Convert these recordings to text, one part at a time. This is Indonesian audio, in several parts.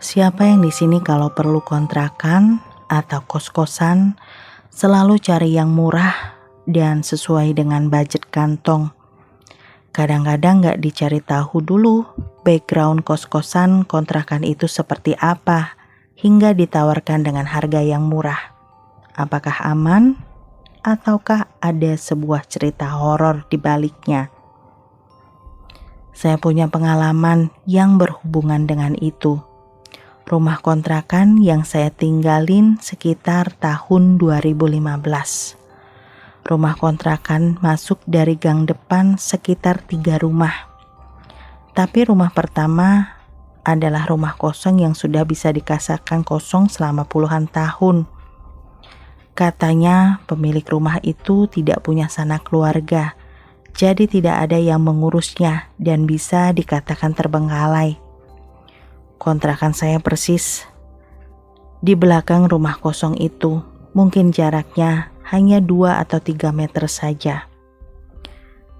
Siapa yang di sini kalau perlu kontrakan atau kos-kosan selalu cari yang murah dan sesuai dengan budget kantong. Kadang-kadang nggak dicari tahu dulu background kos-kosan kontrakan itu seperti apa hingga ditawarkan dengan harga yang murah. Apakah aman ataukah ada sebuah cerita horor di baliknya? Saya punya pengalaman yang berhubungan dengan itu. Rumah kontrakan yang saya tinggalin sekitar tahun 2015. Rumah kontrakan masuk dari gang depan sekitar 3 rumah. Tapi rumah pertama adalah rumah kosong yang sudah bisa dikatakan kosong selama puluhan tahun. Katanya pemilik rumah itu tidak punya sanak keluarga, jadi tidak ada yang mengurusnya dan bisa dikatakan terbengkalai. Kontrakan saya persis di belakang rumah kosong itu, mungkin jaraknya hanya 2 atau 3 meter saja.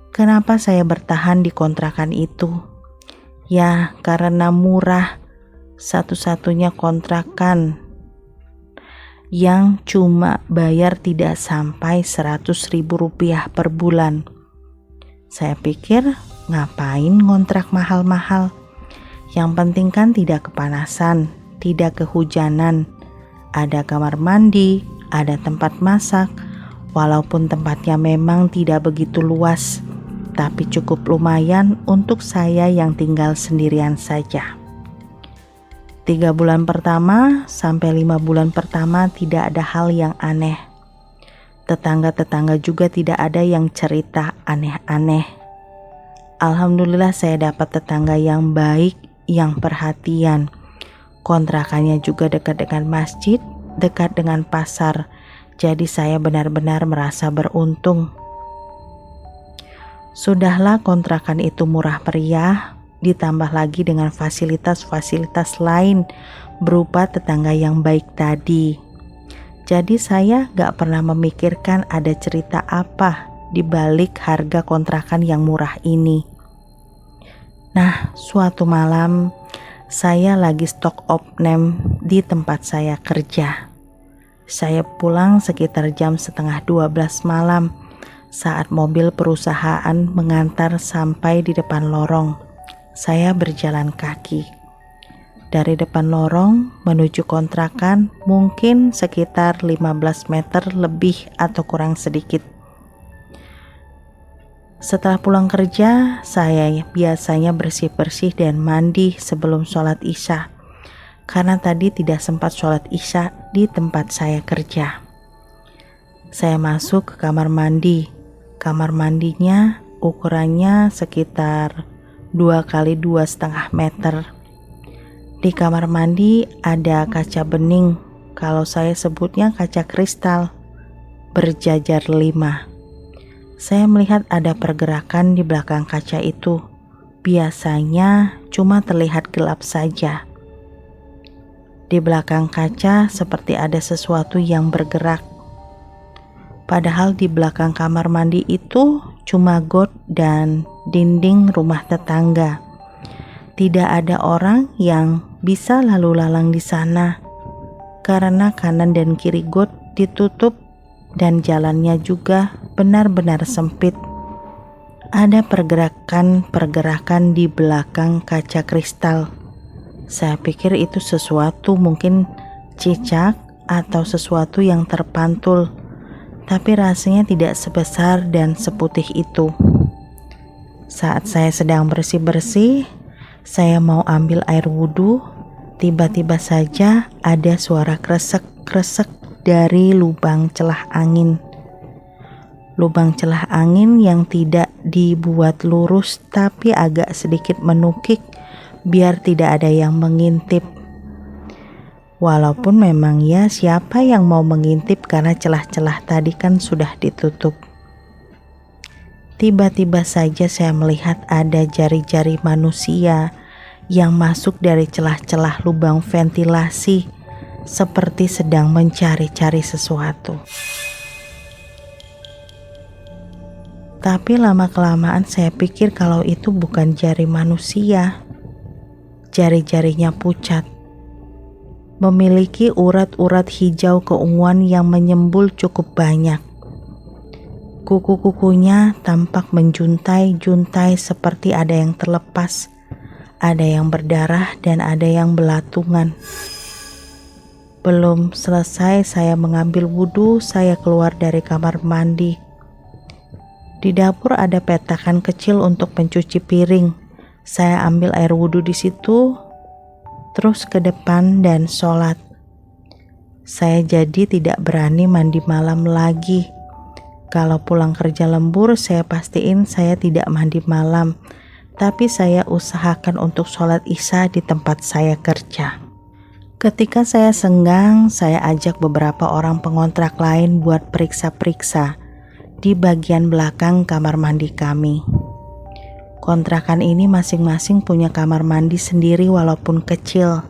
Kenapa saya bertahan di kontrakan itu? Ya, karena murah, satu-satunya kontrakan yang cuma bayar tidak sampai Rp100.000 per bulan. Saya pikir ngapain ngontrak mahal-mahal? Yang penting kan tidak kepanasan, tidak kehujanan, ada kamar mandi, ada tempat masak, walaupun tempatnya memang tidak begitu luas, tapi cukup lumayan untuk saya yang tinggal sendirian saja. 3 bulan pertama sampai 5 bulan pertama tidak ada hal yang aneh. Tetangga-tetangga juga tidak ada yang cerita aneh-aneh. Alhamdulillah saya dapat tetangga yang baik, yang perhatian. Kontrakannya juga dekat dengan masjid, dekat dengan pasar. Jadi saya benar-benar merasa beruntung. Sudahlah kontrakan itu murah meriah, ditambah lagi dengan fasilitas-fasilitas lain berupa tetangga yang baik tadi. Jadi saya gak pernah memikirkan ada cerita apa di balik harga kontrakan yang murah ini. Nah, suatu malam saya lagi stok opname di tempat saya kerja. Saya pulang sekitar jam setengah 12 malam saat mobil perusahaan mengantar sampai di depan lorong. Saya berjalan kaki. Dari depan lorong menuju kontrakan mungkin sekitar 15 meter lebih atau kurang sedikit. Setelah pulang kerja, saya biasanya bersih-bersih dan mandi sebelum sholat isya. Karena tadi tidak sempat sholat isya di tempat saya kerja. Saya masuk ke kamar mandi. Kamar mandinya ukurannya sekitar 2 kali 2,5 meter. Di kamar mandi ada kaca bening, kalau saya sebutnya kaca kristal, berjajar 5. Saya melihat ada pergerakan di belakang kaca itu. Biasanya cuma terlihat gelap saja. Di belakang kaca seperti ada sesuatu yang bergerak. Padahal di belakang kamar mandi itu cuma got dan dinding rumah tetangga. Tidak ada orang yang bisa lalu lalang di sana. Karena kanan dan kiri got ditutup dan jalannya juga benar-benar sempit. Ada pergerakan-pergerakan di belakang kaca kristal. Saya pikir itu sesuatu mungkin cicak atau sesuatu yang terpantul, tapi rasanya tidak sebesar dan seputih itu. Saat saya sedang bersih-bersih, saya mau ambil air wudhu, tiba-tiba saja ada suara kresek-kresek dari lubang celah angin. Lubang celah angin yang tidak dibuat lurus tapi agak sedikit menukik biar tidak ada yang mengintip. Walaupun memang ya siapa yang mau mengintip karena celah-celah tadi kan sudah ditutup. Tiba-tiba saja saya melihat ada jari-jari manusia yang masuk dari celah-celah lubang ventilasi seperti sedang mencari-cari sesuatu. Tapi lama-kelamaan saya pikir kalau itu bukan jari manusia. Jari-jarinya pucat, memiliki urat-urat hijau keunguan yang menyembul cukup banyak. Kuku-kukunya tampak menjuntai-juntai seperti ada yang terlepas, ada yang berdarah dan ada yang belatungan. Belum selesai saya mengambil wudhu, saya keluar dari kamar mandi. Di dapur ada petakan kecil untuk mencuci piring. Saya ambil air wudhu di situ, terus ke depan dan sholat. Saya jadi tidak berani mandi malam lagi. Kalau pulang kerja lembur, saya pastiin saya tidak mandi malam, tapi saya usahakan untuk sholat isya di tempat saya kerja. Ketika saya senggang, saya ajak beberapa orang pengontrak lain buat periksa-periksa di bagian belakang kamar mandi kami. Kontrakan ini masing-masing punya kamar mandi sendiri walaupun kecil.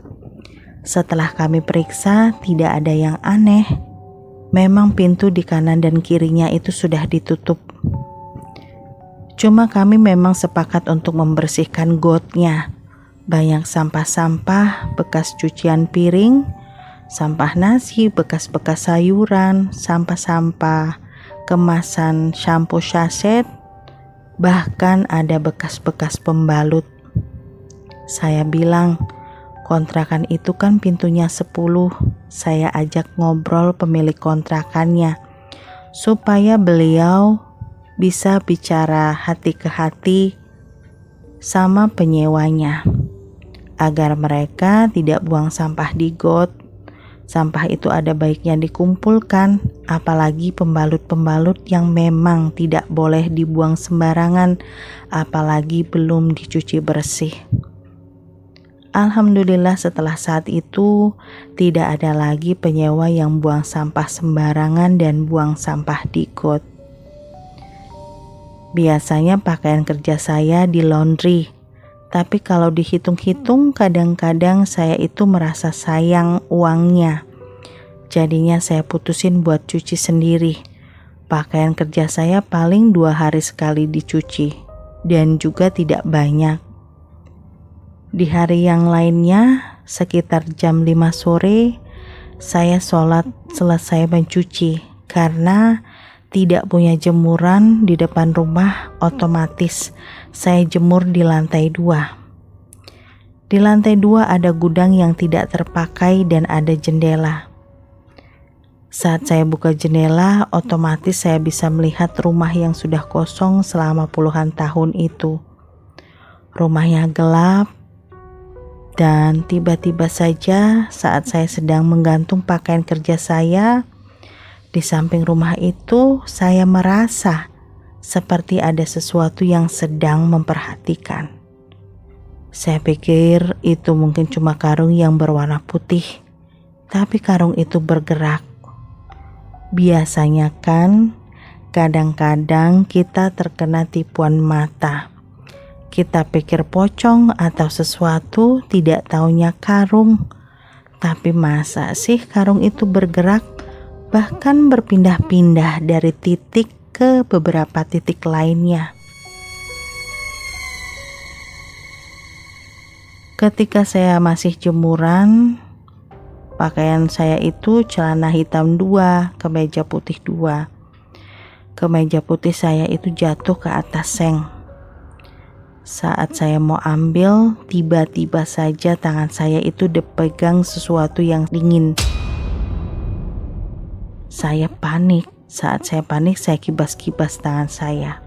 Setelah kami periksa, tidak ada yang aneh. Memang pintu di kanan dan kirinya itu sudah ditutup. Cuma kami memang sepakat untuk membersihkan gotnya. Banyak sampah-sampah, bekas cucian piring, sampah nasi, bekas-bekas sayuran, sampah-sampah, kemasan shampoo saset, bahkan ada bekas-bekas pembalut. Saya bilang, kontrakan itu kan pintunya 10. Saya ajak ngobrol pemilik kontrakannya supaya beliau bisa bicara hati ke hati sama penyewanya agar mereka tidak buang sampah di got. Sampah itu ada baiknya dikumpulkan, apalagi pembalut-pembalut yang memang tidak boleh dibuang sembarangan, apalagi belum dicuci bersih. Alhamdulillah setelah saat itu tidak ada lagi penyewa yang buang sampah sembarangan dan buang sampah di got. Biasanya pakaian kerja saya di laundry, tapi kalau dihitung-hitung kadang-kadang saya itu merasa sayang uangnya. Jadinya saya putusin buat cuci sendiri. Pakaian kerja saya paling 2 hari sekali dicuci dan juga tidak banyak. Di hari yang lainnya sekitar jam 5 sore saya sholat selesai mencuci karena tidak punya jemuran di depan rumah, otomatis saya jemur di lantai 2. Di lantai 2 ada gudang yang tidak terpakai dan ada jendela. Saat saya buka jendela, otomatis saya bisa melihat rumah yang sudah kosong selama puluhan tahun itu. Rumahnya gelap dan tiba-tiba saja saat saya sedang menggantung pakaian kerja saya, di samping rumah itu saya merasa seperti ada sesuatu yang sedang memperhatikan. Saya pikir itu mungkin cuma karung yang berwarna putih, tapi karung itu bergerak. Biasanya kan kadang-kadang kita terkena tipuan mata. Kita pikir pocong atau sesuatu, tidak taunya karung. Tapi masa sih karung itu bergerak, bahkan berpindah-pindah dari titik ke beberapa titik lainnya. Ketika saya masih jemuran, pakaian saya itu celana hitam 2, kemeja putih 2. Kemeja putih saya itu jatuh ke atas seng. Saat saya mau ambil, tiba-tiba saja tangan saya itu dipegang sesuatu yang dingin. Saya panik. Saat saya panik, saya kibas-kibas tangan saya.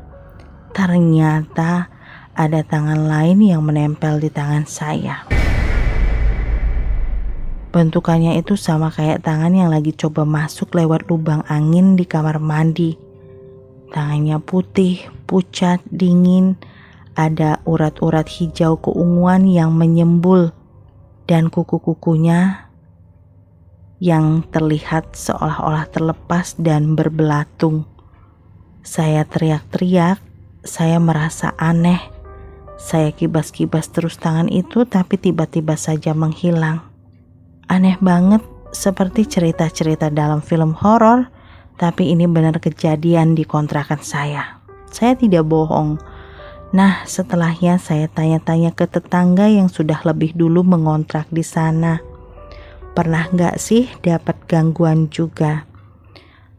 Ternyata ada tangan lain yang menempel di tangan saya. Bentukannya itu sama kayak tangan yang lagi coba masuk lewat lubang angin di kamar mandi. Tangannya putih, pucat, dingin. Ada urat-urat hijau keunguan yang menyembul dan kuku-kukunya yang terlihat seolah-olah terlepas dan berbelatung. Saya teriak-teriak, saya merasa aneh. Saya kibas-kibas terus tangan itu tapi tiba-tiba saja menghilang. Aneh banget, seperti cerita-cerita dalam film horor, tapi ini benar kejadian di kontrakan saya. Saya tidak bohong. Nah, setelahnya saya tanya-tanya ke tetangga yang sudah lebih dulu mengontrak di sana. Pernah nggak sih dapat gangguan juga?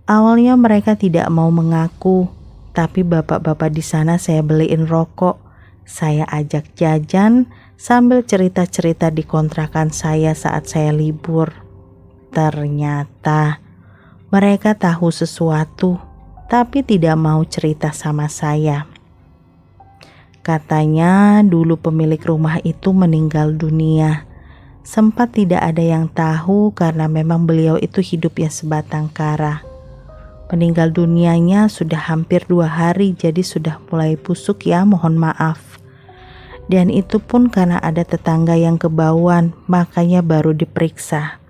Awalnya mereka tidak mau mengaku, tapi bapak-bapak di sana saya beliin rokok. Saya ajak jajan sambil cerita-cerita di kontrakan saya saat saya libur. Ternyata mereka tahu sesuatu, tapi tidak mau cerita sama saya. Katanya dulu pemilik rumah itu meninggal dunia. Sempat tidak ada yang tahu karena memang beliau itu hidupnya sebatang kara. Meninggal dunianya sudah hampir 2 hari, jadi sudah mulai busuk ya, mohon maaf. Dan itu pun karena ada tetangga yang kebauan, makanya baru diperiksa.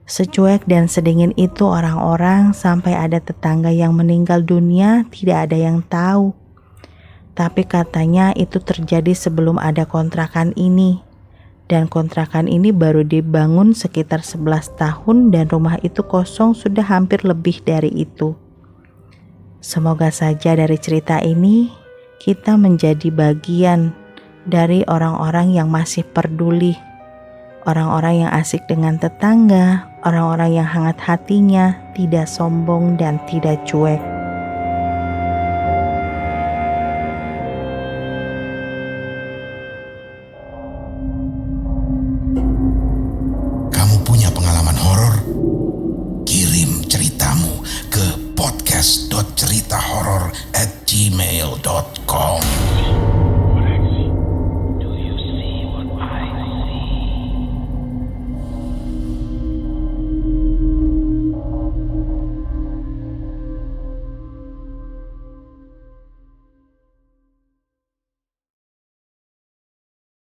Secuek dan sedingin itu orang-orang, sampai ada tetangga yang meninggal dunia tidak ada yang tahu. Tapi katanya itu terjadi sebelum ada kontrakan ini. Dan kontrakan ini baru dibangun sekitar 11 tahun dan rumah itu kosong sudah hampir lebih dari itu. Semoga saja dari cerita ini kita menjadi bagian dari orang-orang yang masih peduli, orang-orang yang asik dengan tetangga, orang-orang yang hangat hatinya, tidak sombong dan tidak cuek.